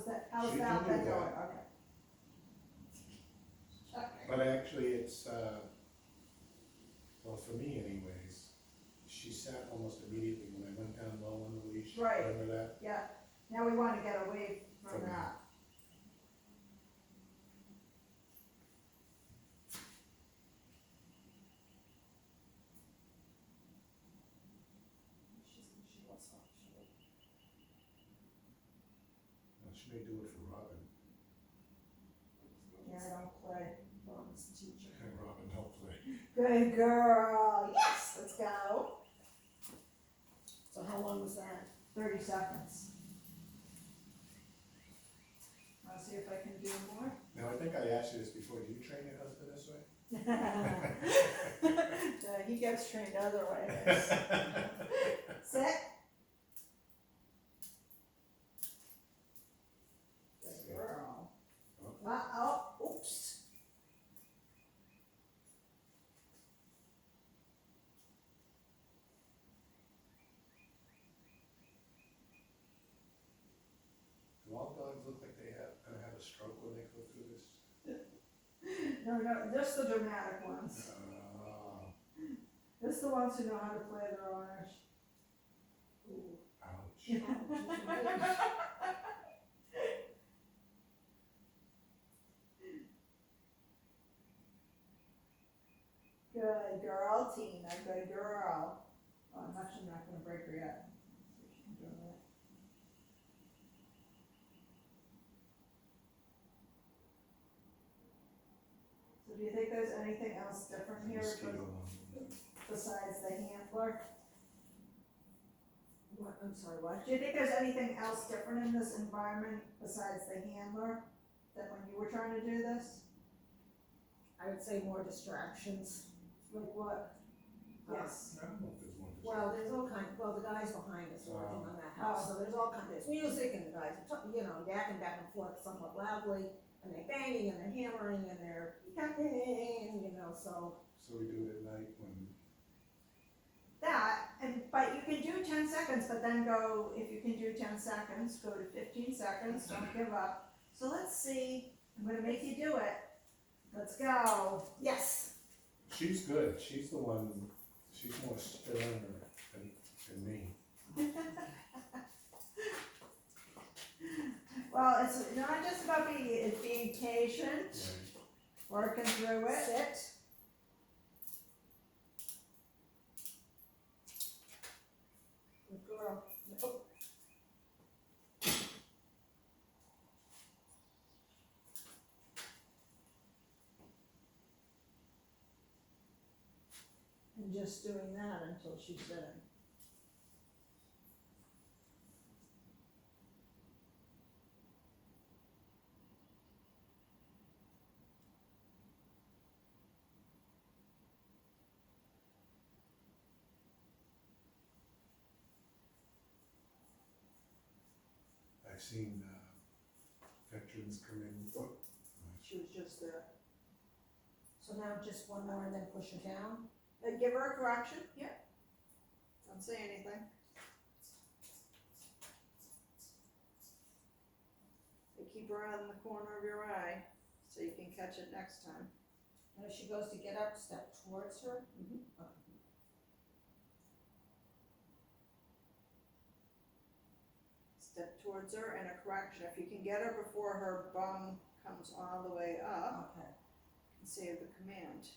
how's that She been can do going? that. Okay. Okay. But actually, it's, well, for me anyways, she sat almost immediately when I went down low on the leash. Right. Remember that? Yeah, now we wanna get away from From that. She wants off, Well, she may do it for Robin, yeah, I don't play, Robin's the teacher. and Robin don't play. Good girl, yes, let's go. So how long was that? 30 seconds. I'll see if I can do more. Now, I think I asked you this before, do you train your husband this way? He gets trained other ways. Sit. Good girl. Uh-oh, oops. Do all dogs look like they gonna have a stroke when they go through this? No, just the dramatic ones. Just the ones who know how to play their owners. Ooh. Ouch. Good girl, Tina, good girl. Oh, I'm actually not gonna break her yet. See if she can do it. So do you think there's anything else different here Mosquito for- one. besides the handler? What, I'm sorry, what? Do you think there's anything else different in this environment besides the handler than when you were trying to do this? I would say more distractions. Like what? Yes. I don't know if there's one. Well, there's all kind, well, the guys behind us working on that house, so there's all kind, there's music and the guys are, you know, yakking back and forth somewhat loudly, and they're banging and they're hammering and they're yapping, you know, so. So we do it at night when, That, but you can do 10 seconds, but then go, if you can do 10 seconds, go to 15 seconds, don't give up. So let's see, I'm gonna make you do it. Let's go. Yes. she's good, she's the one, she's more stern than me. Well, it's not just about it's being patient, Right. working through it. Sit. Good girl. Oh. And just doing that until she's sitting. I've seen, veterans come in, She was just there. So now just one more and then push her down. Give her a correction, yeah. Don't say anything. You keep her out in the corner of your eye, so you can catch it next time. And if she goes to get up, step towards her. Mhm. Okay. Step towards her and a correction. If you can get her before her bum comes all the way up, Okay. and save the command.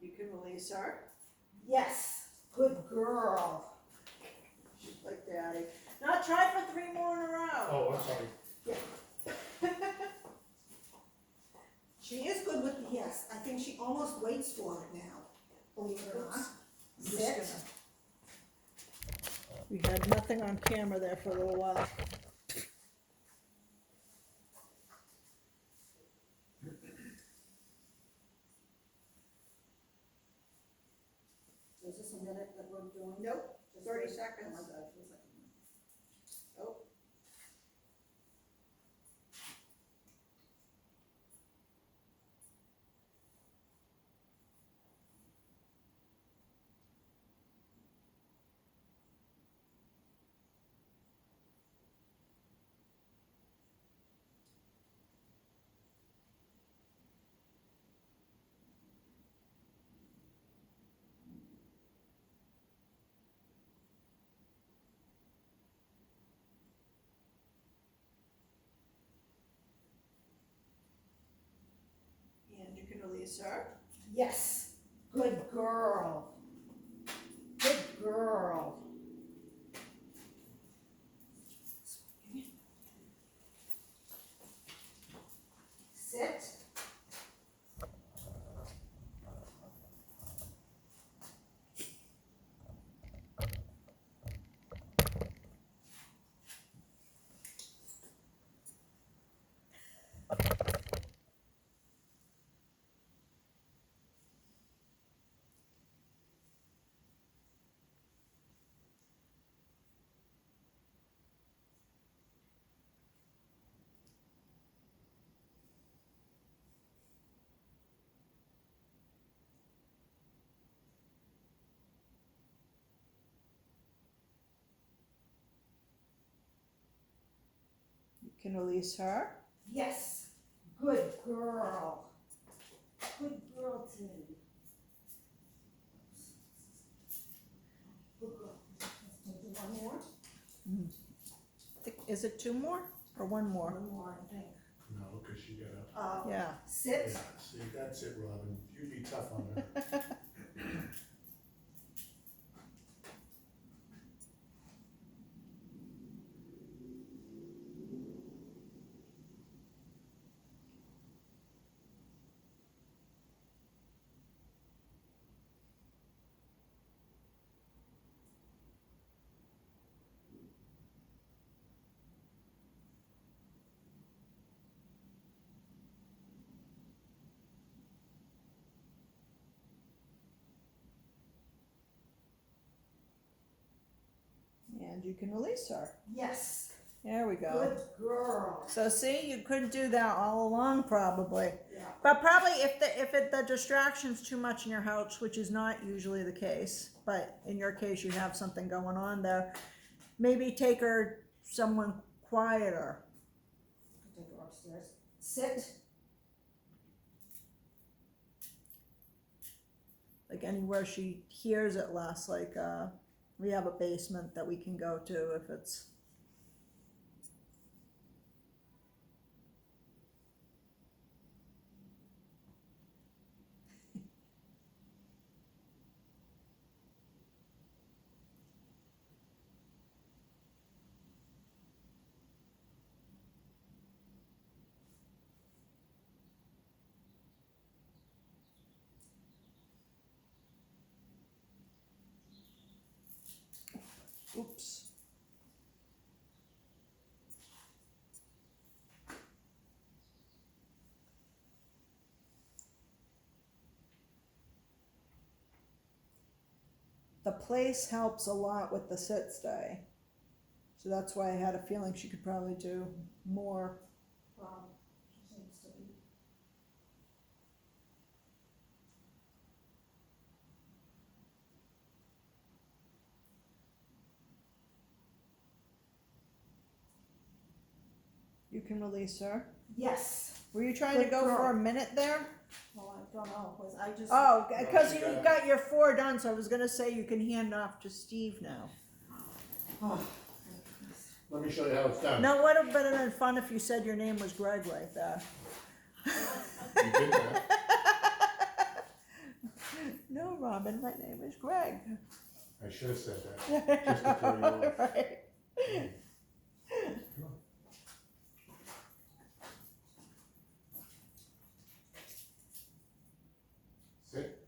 You can release her. Yes. Good girl. She's like daddy. Now try for 3 more in a row. oh, I'm sorry. She is good with the yes. I think she almost waits for it now. Believe it or not. Just Sit. gonna- We had nothing on camera there for a little while. So is this a minute that we're doing? Nope, Just 30 wait. seconds. Oh my God, it feels like a minute. Oh. release her. Yes, good girl. Good girl. Sit. You can release her. Yes, good girl. Good girl, Timmy. Good girl. Let's do one more. Is it two more or one more? One more, I think. No, cause she got up. Yeah. Sit. Yeah, see, that's it, Robin, you be tough on her. And you can release her. Yes, There we go. good girl. So see, you could do that all along probably. Yeah. But probably if the distraction's too much in your house, which is not usually the case, but in your case you have something going on there, maybe take her someone quieter. I'll take her upstairs. Sit. Like anywhere she hears it less, like we have a basement that we can go to if it's oops. The place helps a lot with the sit stay. So that's why I had a feeling she could probably do more. She seems to be. You can release her. Yes. Were you trying to Good go for girl. a minute there? Well, I don't know, was I just. Oh, because No, you she got- got your 4 done, so I was gonna say you can hand off to Steve now. Oh. Let me show you how it's done. No, would have been fun if you said your name was Greg right there. You did that, No, Robin, my name is Greg. I should have said that, just to throw you off. Right. Sit,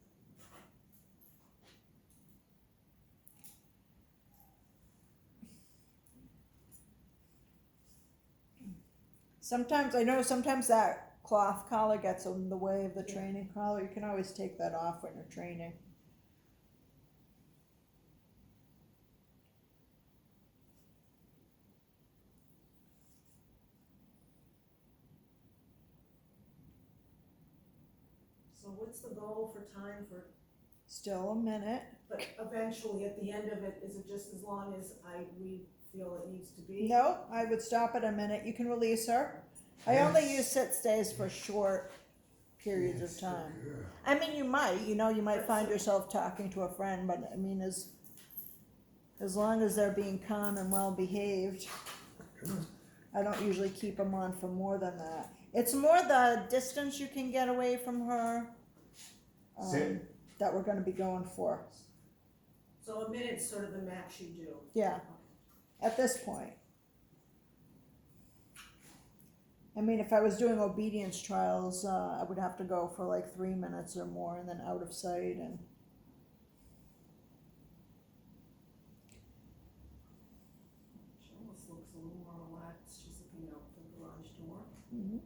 Sometimes, I know sometimes that cloth collar gets in the way of the training collar. You can always take that off when you're training. So what's the goal for time for, Still a minute. but eventually at the end of it, is it just as long as we feel it needs to be? No, I would stop at a minute. You can release her. I only Yes. use sit stays for short periods Yes, of time. good girl. I mean, you might find yourself talking to a friend, but I mean, as long as they're being calm and well behaved, Come on. I don't usually keep them on for more than that. It's more the distance you can get away from her. Sit. that we're gonna be going for, So a minute's sort of the max you do. yeah, at this point. I mean, if I was doing obedience trials, I would have to go for like 3 minutes or more and then out of sight and. She almost looks a little more relaxed, she's looking out the garage door. Mhm.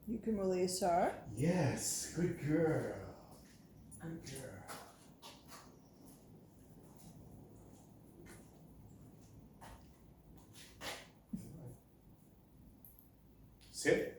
You can release her. Yes, good girl. Good girl. Sit.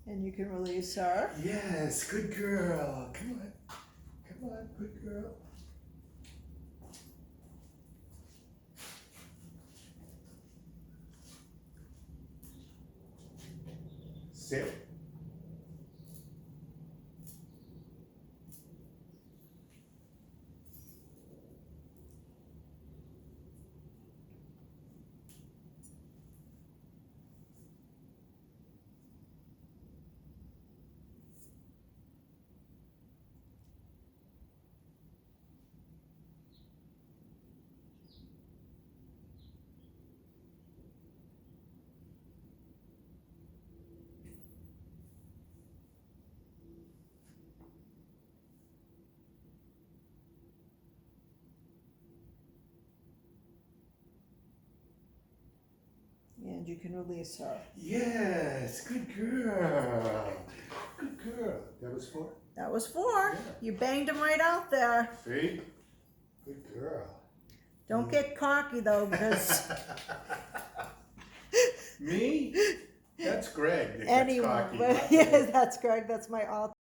And you can release her. Yes, good girl. Come on. Come on, good girl. Sit. And you can release her. Yes, good girl. Good girl. That was 4? That was 4. Yeah. You banged him right out there. See? Good girl. Don't get cocky though, because Me? That's Greg that gets anyone, cocky. but yeah, that's correct. That's my all